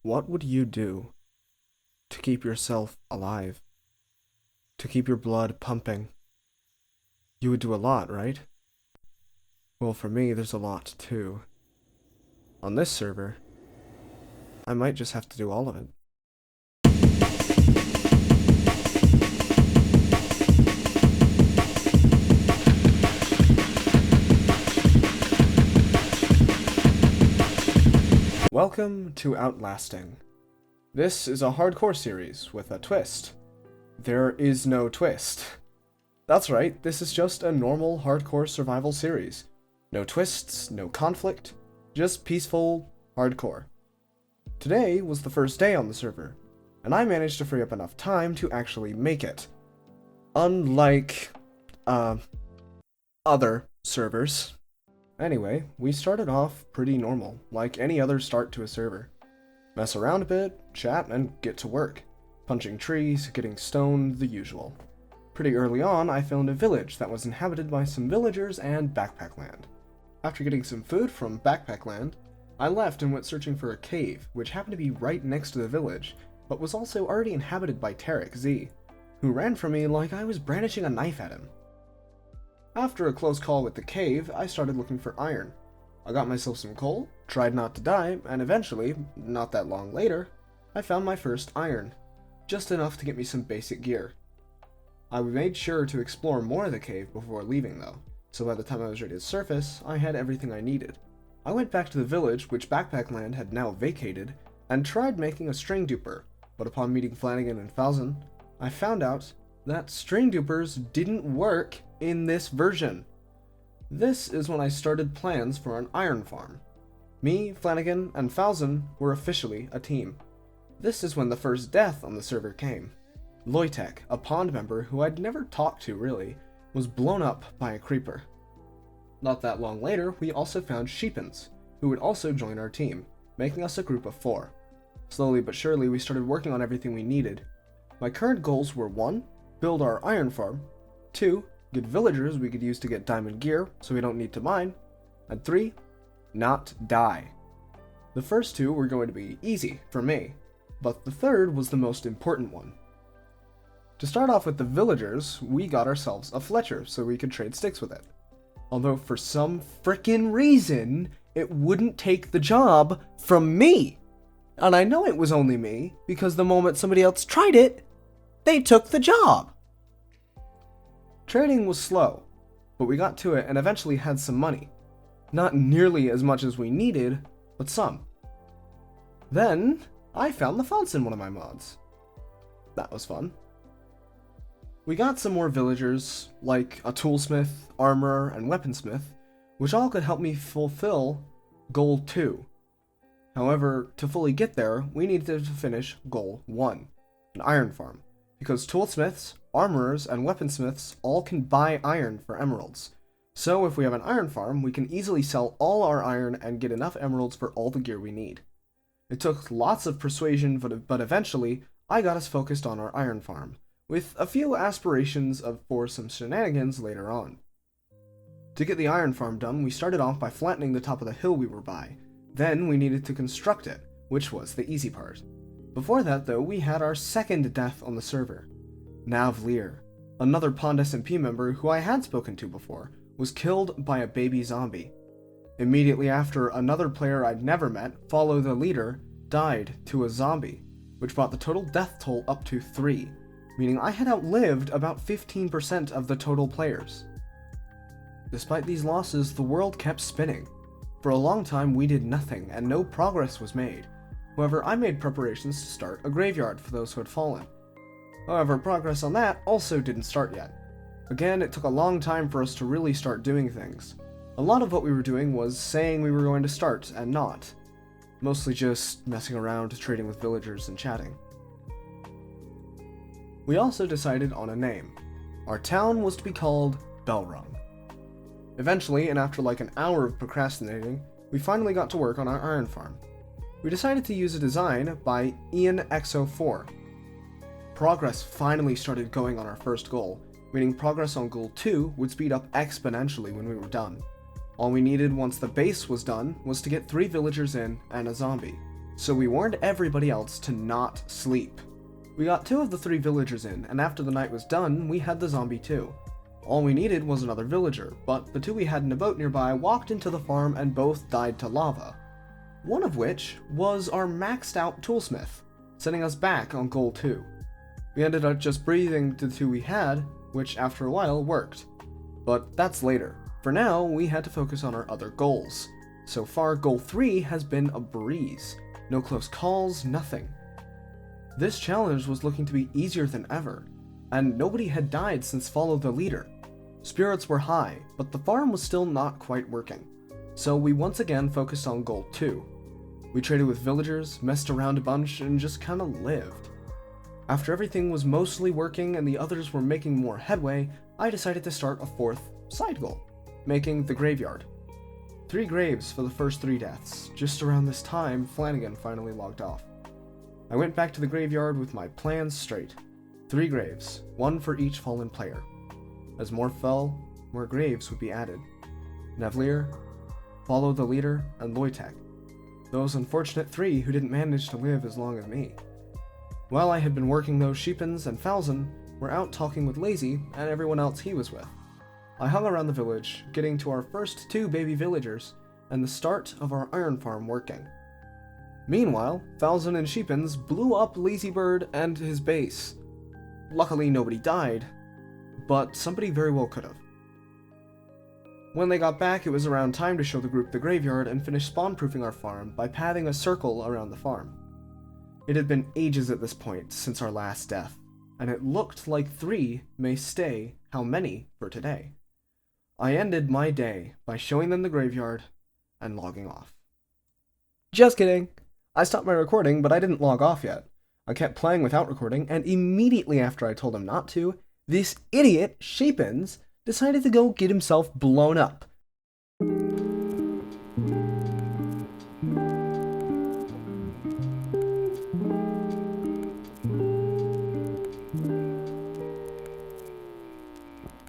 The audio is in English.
What would you do to keep yourself alive? To keep your blood pumping? You would do a lot, right? Well, for me, there's a lot, too. On this server, I might just have to do all of it. Welcome to Outlasting. This is a hardcore series with a twist. There is no twist. That's right, this is just a normal hardcore survival series. No twists, no conflict, just peaceful hardcore. Today was the first day on the server, and I managed to free up enough time to actually make it. Unlike, other servers. Anyway, we started off pretty normal, like any other start to a server. Mess around a bit, chat, and get to work. Punching trees, getting stoned, the usual. Pretty early on, I found a village that was inhabited by some villagers and backpack land. After getting some food from backpack land, I left and went searching for a cave, which happened to be right next to the village, but was also already inhabited by Tarek Z, who ran from me like I was brandishing a knife at him. After a close call with the cave, I started looking for iron. I got myself some coal, tried not to die, and eventually, not that long later, I found my first iron. Just enough to get me some basic gear. I made sure to explore more of the cave before leaving though, so by the time I was ready to surface, I had everything I needed. I went back to the village, which Backpack Land had now vacated, and tried making a string duper, but upon meeting Flanagan and Falzon, I found out that string dupers didn't work in this version. This is when I started plans for an iron farm. Me, Flanagan, and Falzon were officially a team. This is when the first death on the server came. Loitek, a pond member who I'd never talked to really, was blown up by a creeper. Not that long later, we also found Sheepins, who would also join our team, making us a group of 4. Slowly but surely, we started working on everything we needed. My current goals were 1. Build our iron farm, 2. Get villagers we could use to get diamond gear so we don't need to mine, and 3. Not die. The first 2 were going to be easy for me, but the third was the most important one. To start off with the villagers, we got ourselves a Fletcher so we could trade sticks with it. Although for some frickin' reason, it wouldn't take the job from me. And I know it was only me, because the moment somebody else tried it, they took the job. Trading was slow, but we got to it and eventually had some money. Not nearly as much as we needed, but some. Then, I found the fonts in one of my mods. That was fun. We got some more villagers, like a toolsmith, armorer, and weaponsmith, which all could help me fulfill Goal 2. However, to fully get there, we needed to finish Goal 1, an iron farm, because toolsmiths, armorers, and weaponsmiths all can buy iron for emeralds. So if we have an iron farm, we can easily sell all our iron and get enough emeralds for all the gear we need. It took lots of persuasion, but eventually, I got us focused on our iron farm, with a few aspirations for some shenanigans later on. To get the iron farm done, we started off by flattening the top of the hill we were by. Then we needed to construct it, which was the easy part. Before that though, we had our second death on the server. Nav Lear, another Pond SMP member who I had spoken to before, was killed by a baby zombie. Immediately after, another player I'd never met, Follow the Leader, died to a zombie, which brought the total death toll up to 3. Meaning I had outlived about 15% of the total players. Despite these losses, the world kept spinning. For a long time we did nothing, and no progress was made. However, I made preparations to start a graveyard for those who had fallen. However, progress on that also didn't start yet. Again, it took a long time for us to really start doing things. A lot of what we were doing was saying we were going to start and not. Mostly just messing around, trading with villagers, and chatting. We also decided on a name. Our town was to be called Bellrung. Eventually, and after like an hour of procrastinating, we finally got to work on our iron farm. We decided to use a design by IanXO4. Progress finally started going on our first goal, meaning progress on goal 2 would speed up exponentially when we were done. All we needed once the base was done was to get 3 villagers in and a zombie, so we warned everybody else to not sleep. We got 2 of the 3 villagers in, and after the night was done, we had the zombie too. All we needed was another villager, but the 2 we had in a boat nearby walked into the farm and both died to lava. One of which was our maxed out toolsmith, sending us back on goal 2. We ended up just breathing the 2 we had, which after a while worked. But that's later. For now, we had to focus on our other goals. So far, goal 3 has been a breeze. No close calls, nothing. This challenge was looking to be easier than ever, and nobody had died since Follow the Leader. Spirits were high, but the farm was still not quite working. So we once again focused on goal 2. We traded with villagers, messed around a bunch, and just kinda lived. After everything was mostly working and the others were making more headway, I decided to start a 4th side goal, making the graveyard. 3 graves for the first 3 deaths. Just around this time, Flanagan finally logged off. I went back to the graveyard with my plans straight. 3 graves, 1 for each fallen player. As more fell, more graves would be added. Nevlier, Follow the Leader, and Loitek. Those unfortunate 3 who didn't manage to live as long as me. While I had been working those, Sheepins and Falzon were out talking with Lazy and everyone else he was with. I hung around the village, getting to our first 2 baby villagers, and the start of our iron farm working. Meanwhile, Falzon and Sheepins blew up Lazybird and his base. Luckily nobody died, but somebody very well could have. When they got back, it was around time to show the group the graveyard and finish spawn-proofing our farm by pathing a circle around the farm. It had been ages at this point since our last death, and it looked like 3 may stay how many for today. I ended my day by showing them the graveyard and logging off. Just kidding! I stopped my recording, but I didn't log off yet. I kept playing without recording, and immediately after I told him not to, this idiot, Sheepins, decided to go get himself blown up.